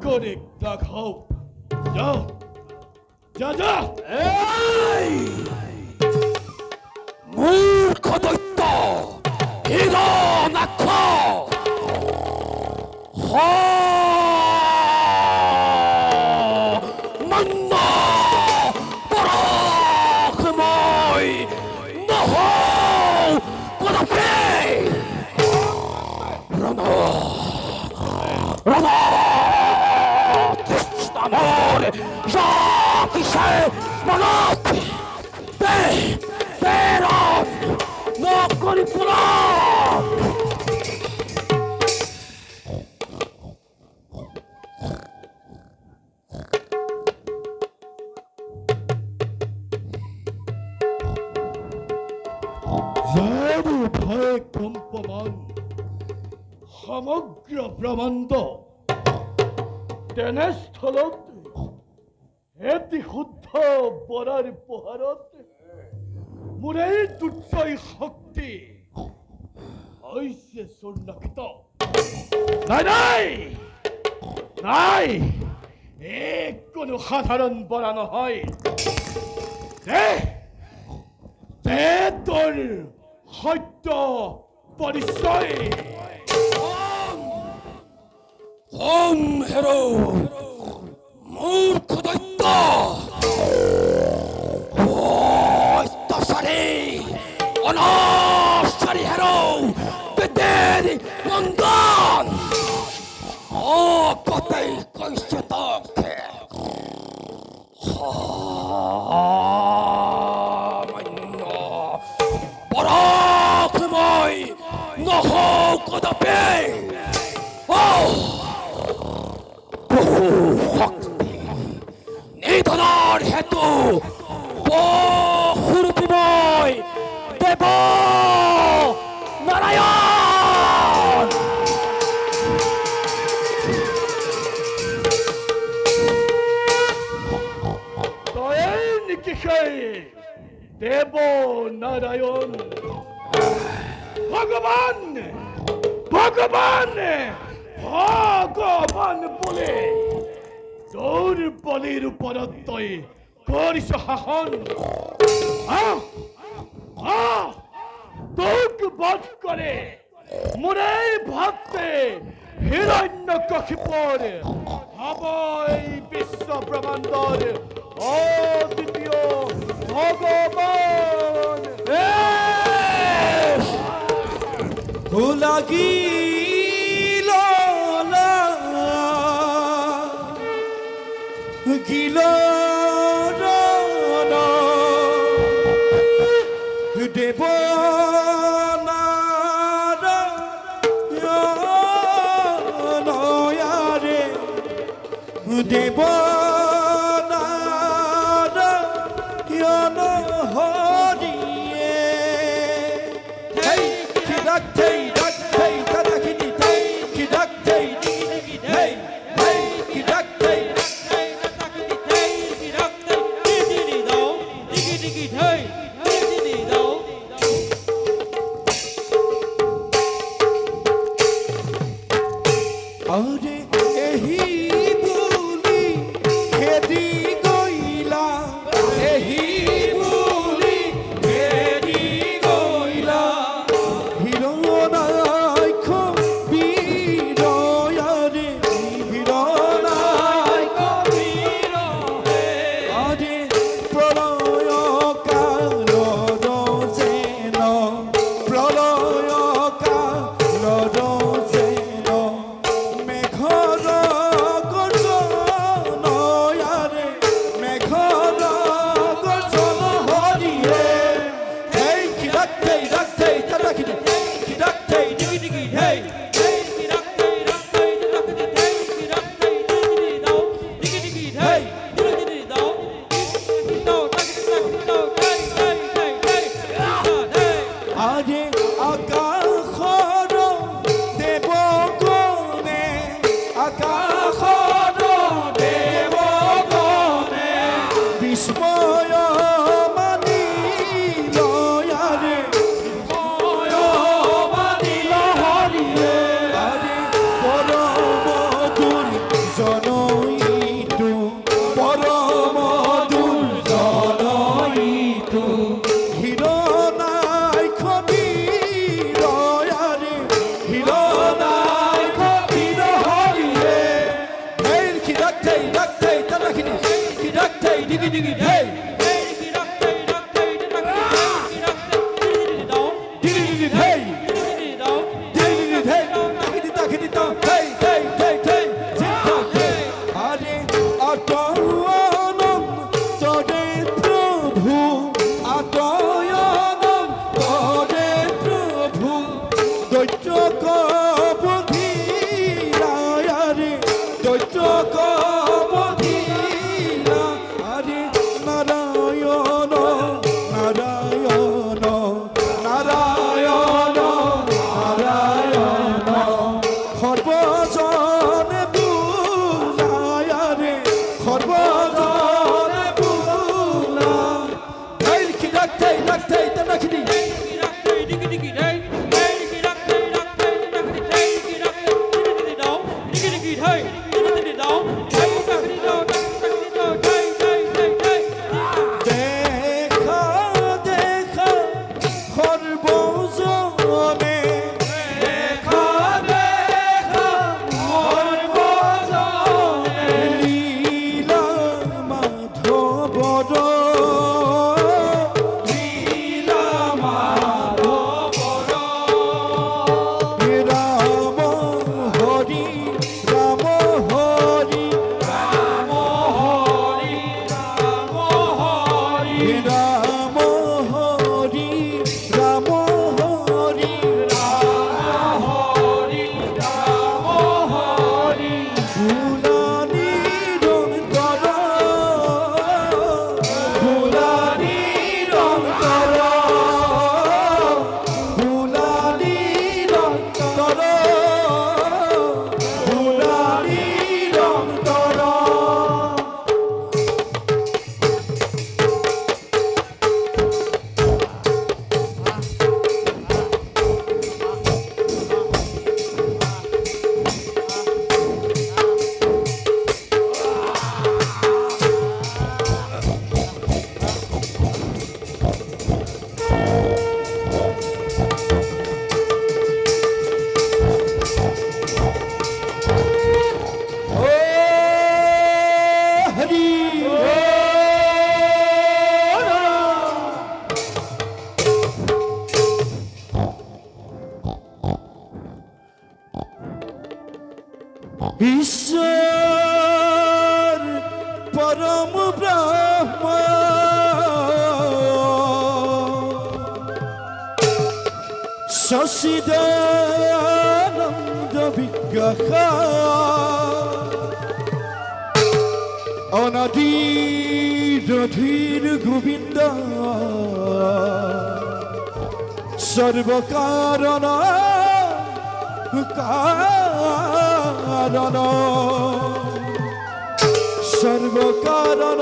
করে দেখাও। যাও, যা যা। এই মূর্খ দৈত্য হিরণাক্ষ মন্দ পরাক্রময় নহ কদাপি রণ রণ কৃষ্ণামর কিসে মনত প্রেরণ নকরি পুরাণ যার ভয়ে কম্পমান সমগ্র ব্রহ্মাণ্ড, তেনেস্থলত এটি শুদ্ধ বৰাৰ পোহাৰত মোৰ এই দুৰ্জয় শক্তি হৈছে চূৰ্ণাক্ষিত। নাই নাই নাই, এই কোনো সাধাৰণ বৰা নহয়। তোৰ সত্য পৰিচয়। ওম হেরো মূর্খ দৈত্য অত্যাচারী অনাচারী হেরো বিদ্যের নন্দন ও কতই কইছে তোকে পরাক্রময় নহ কদাপি বহু শক্তি নিধনার হেতু বহুরূপীময় দেব নারায়ণ তই নেকি সেই দেৱ নাৰায়ণ? ভগৱান ভগৱান ভগৱান বোলে তোৰ বলিৰ ওপৰত তই কৰিছ শাসন। তোক বধ কৰে মোৰ এই ভক্তে হিৰণ্যকশিপুৰ হ'ব এই বিশ্ব ব্ৰহ্মাণ্ডৰ অদ্বিতীয় ভগৱান। লাগিল গিল দেব নয়ারে দেব হরিয়ে আরে এহি বুলি খেদি গইলা এহি বুলি খেদি গইলা হিরণাক্ষ বীরয়ারে হিরণাক্ষ বীরহে আরে প্রলয় কাল রসেন প্রলয় কাল রসেন মেঘর গর্জন আরে মেঘর গর্জন হরিয়ে হেই কি রাখতে দাদা কি রাখতে ডিগি ডিগি হেই আরে আকাশর দেব গণে আকাশর দেব গণে বিস্ময় মানিল আরে বিস্ময় মানিল হরিয়ে আরে পরম দুর্য ডিগি ডিগি ঢেই ডিগি ডিগি ঢেই ডিগি ডিগি ঢেই তাকে দিতা ঢেই ঢেই ঢেই ঢেই জিতা ঢেই আরে আতয়নম তোরে প্রভু আতয়নম তোরে প্রভু দৈত্য কবধিরা আরে দৈত্য কবধিরা আরে নারায়ণ নারায়ণ নারায়ণ নারায়ণ সর্বজনে বুলায় রে সর্বজনে বুলায় এই কি ডাকতে ডাকতে তানাকিনি দেখা দেখা সর্বজনে দেখা দেখা সর্বজনে লীলা মাধবর লীলা মাধবর রাম হরি রাম হরি রাম হরি রাম হরি রাম হরি রাম হরি রাম হরি রাম হরি ভুলানি রন্তর ভুলানি রন্তর ভুলানি রন্তর ভুলানি রন্তর ও হরি ঈশ্বর পরম ব্রহ্ম সচিদানন্দ বিগ্রহ অনাদির ধীর গোবিন্দ সর্বকারণ কারণ সর্বকারণ